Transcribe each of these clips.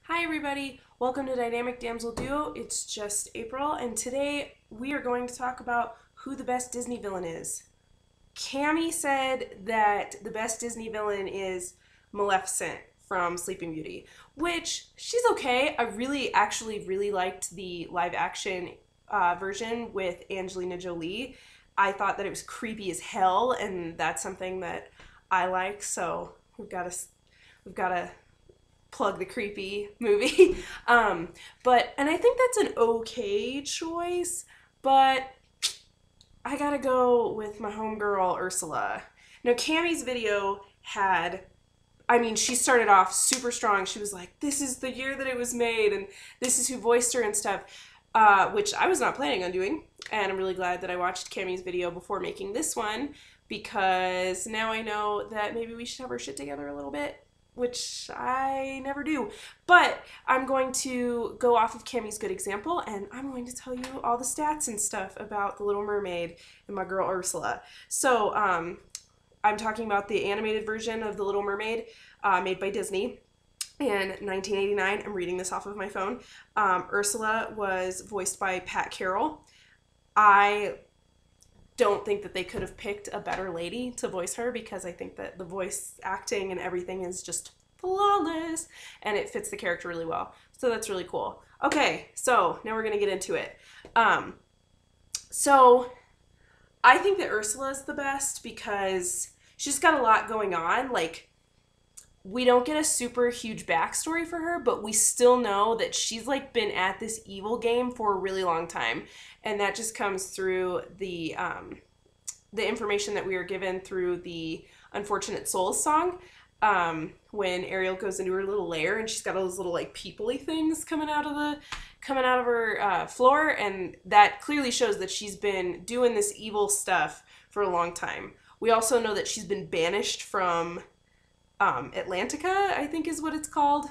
Hi everybody, welcome to Dynamic Damsel Duo. It's just April, and today we are going to talk about who the best Disney villain is. Cami said that the best Disney villain is Maleficent from Sleeping Beauty, which she's okay. I actually really liked the live action version with Angelina Jolie. I thought that it was creepy as hell, and that's something that I like. So we've got to plug the creepy movie. And I think that's an okay choice, but I gotta go with my homegirl Ursula. Now, Cammy's video she started off super strong. She was like, "This is the year that it was made, and this is who voiced her and stuff," which I was not planning on doing. And I'm really glad that I watched Cammy's video before making this one because now I know that maybe we should have our shit together a little bit, which I never do. But I'm going to go off of Cammy's good example, and I'm going to tell you all the stats and stuff about The Little Mermaid and my girl Ursula. So, I'm talking about the animated version of The Little Mermaid made by Disney in 1989. I'm reading this off of my phone. Ursula was voiced by Pat Carroll. I don't think that they could have picked a better lady to voice her because I think that the voice acting and everything is just flawless and it fits the character really well. So that's really cool. Okay, so now we're gonna get into it. So I think that Ursula is the best because she's got a lot going on. Like, we don't get a super huge backstory for her, but we still know that she's like been at this evil game for a really long time, and that just comes through the information that we are given through the Unfortunate Souls song. When Ariel goes into her little lair and she's got all those little like people-y things coming out of her floor, and that clearly shows that she's been doing this evil stuff for a long time. We also know that she's been banished from Atlantica, I think is what it's called.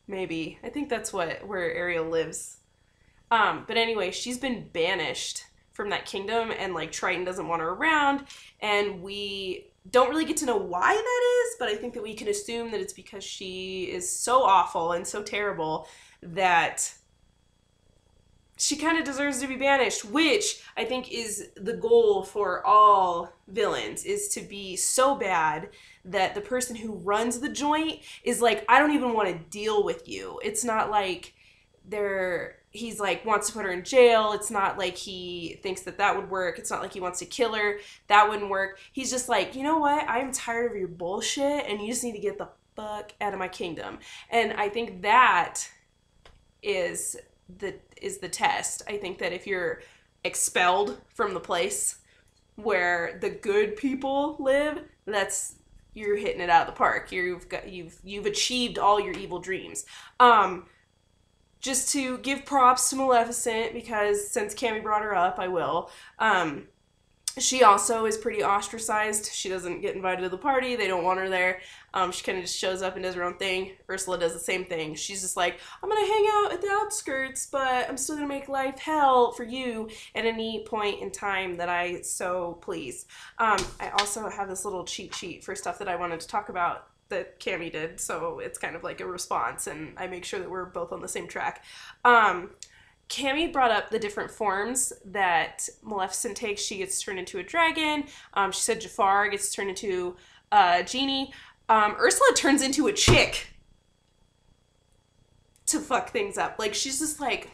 Maybe. I think that's where Ariel lives. But anyway, she's been banished from that kingdom, and like Triton doesn't want her around, and we don't really get to know why that is, but I think that we can assume that it's because she is so awful and so terrible that she kind of deserves to be banished, which I think is the goal for all villains, is to be so bad that the person who runs the joint is like, I don't even want to deal with you. It's not like he's like wants to put her in jail. It's not like he thinks that would work. It's not like he wants to kill her. That wouldn't work. He's just like, you know what? I'm tired of your bullshit, and you just need to get the fuck out of my kingdom. And I think that is the test. I think that if you're expelled from the place where the good people live, you're hitting it out of the park. You've achieved all your evil dreams. Just to give props to Maleficent, because since Cammy brought her up, I will. She also is pretty ostracized. She doesn't get invited to the party. They don't want her there. She kind of just shows up and does her own thing. Ursula does the same thing. She's just like, I'm going to hang out at the outskirts, but I'm still going to make life hell for you at any point in time that I so please. I also have this little cheat sheet for stuff that I wanted to talk about that Cammy did, so it's kind of like a response, and I make sure that we're both on the same track. Cammy brought up the different forms that Maleficent takes. She gets turned into a dragon. She said Jafar gets turned into a genie. Ursula turns into a chick to fuck things up. Like, she's just like,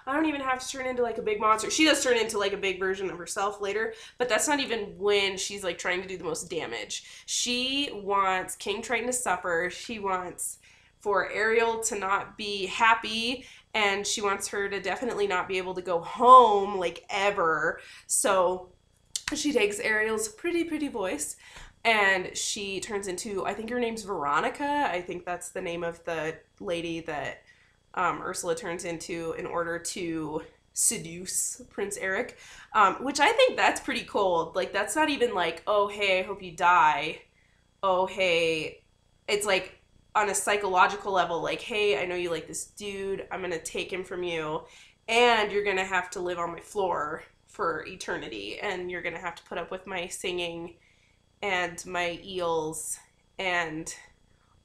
I don't even have to turn into like a big monster. She does turn into like a big version of herself later, but that's not even when she's like trying to do the most damage. She wants King Triton to suffer. She wants for Ariel to not be happy, and she wants her to definitely not be able to go home like ever. So she takes Ariel's pretty voice and she turns into, I think her name's Veronica. I think that's the name of the lady that Ursula turns into in order to seduce Prince Eric, which I think that's pretty cold. Like, that's not even like, oh, hey, I hope you die. Oh, hey. It's like on a psychological level, like, hey, I know you like this dude. I'm going to take him from you, and you're going to have to live on my floor for eternity, and you're going to have to put up with my singing and my eels and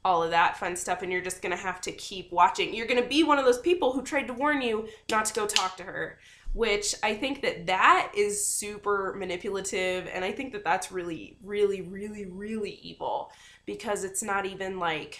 all of that fun stuff, and you're just gonna have to keep watching. You're gonna be one of those people who tried to warn you not to go talk to her, which I think that is super manipulative, and I think that that's really, really, really, really evil, because it's not even like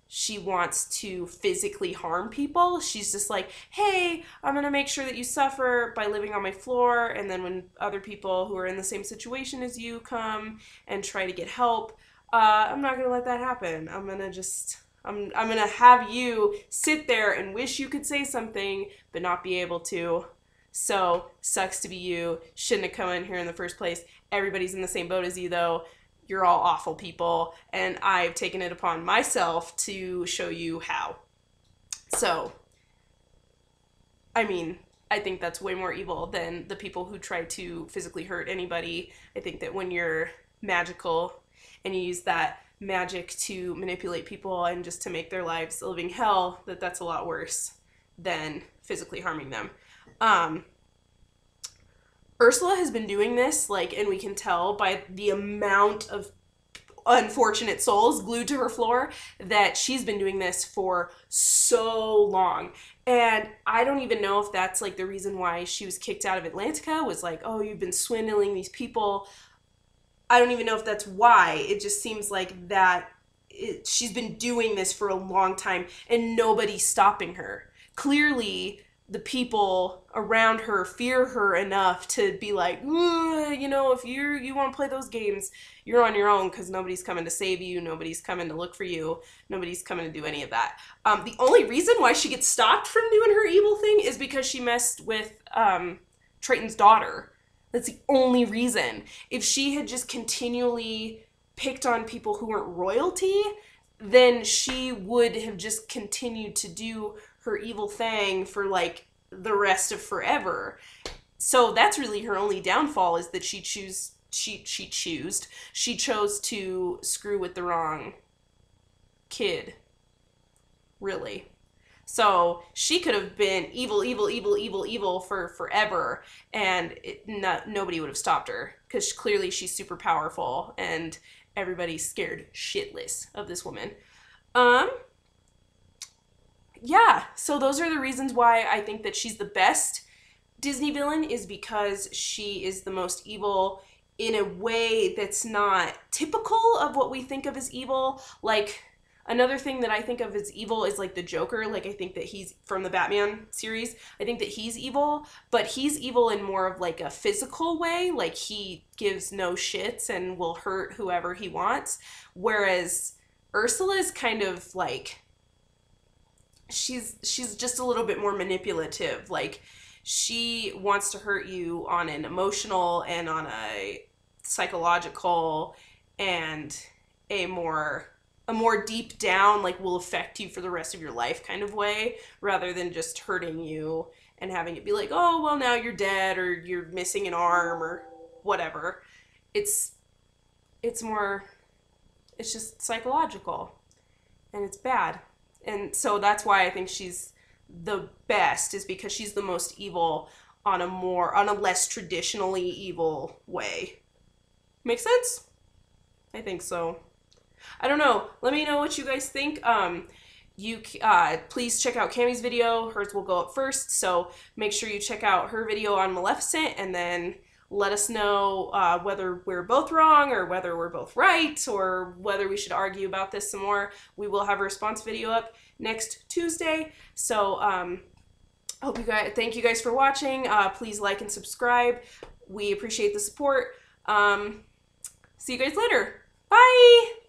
she wants to physically harm people. She's just like, hey, I'm gonna make sure that you suffer by living on my floor, and then when other people who are in the same situation as you come and try to get help, I'm not gonna let that happen. I'm gonna have you sit there and wish you could say something but not be able to. So, sucks to be you. Shouldn't have come in here in the first place. Everybody's in the same boat as you, though. You're all awful people, and I've taken it upon myself to show you how. So, I mean, I think that's way more evil than the people who try to physically hurt anybody. I think that when you're magical and you use that magic to manipulate people and just to make their lives a living hell, that's a lot worse than physically harming them. Ursula has been doing this, like, and we can tell by the amount of unfortunate souls glued to her floor, that she's been doing this for so long. And I don't even know if that's like the reason why she was kicked out of Atlantica, was like, oh, you've been swindling these people. I don't even know if that's why. It just seems like that she's been doing this for a long time and nobody's stopping her. Clearly, the people around her fear her enough to be like, you know, if you want to play those games, you're on your own, because nobody's coming to save you, nobody's coming to look for you, nobody's coming to do any of that. The only reason why she gets stopped from doing her evil thing is because she messed with Triton's daughter. That's the only reason. If she had just continually picked on people who weren't royalty, then she would have just continued to do her evil thing for like the rest of forever. So that's really her only downfall, is that she chose to screw with the wrong kid, really. So she could have been evil for forever, and nobody would have stopped her, because clearly she's super powerful and everybody's scared shitless of this woman. Yeah, so those are the reasons why I think that she's the best Disney villain, is because she is the most evil in a way that's not typical of what we think of as evil. Like, another thing that I think of as evil is like the Joker. Like, I think that he's from the Batman series. I think that he's evil, but he's evil in more of like a physical way. Like, he gives no shits and will hurt whoever he wants. Whereas Ursula is kind of like, she's just a little bit more manipulative. Like, she wants to hurt you on an emotional and on a psychological and a more deep down, like, will affect you for the rest of your life kind of way, rather than just hurting you and having it be like, oh, well, now you're dead, or you're missing an arm, or whatever. It's just psychological, and it's bad. And so that's why I think she's the best, is because she's the most evil on a less traditionally evil way. Make sense? I think so. I don't know. Let me know what you guys think. Please check out Cammie's video. Hers will go up first, so make sure you check out her video on Maleficent, and then let us know whether we're both wrong, or whether we're both right, or whether we should argue about this some more. We will have a response video up next Tuesday. So thank you guys for watching. Please like and subscribe. We appreciate the support. See you guys later. Bye!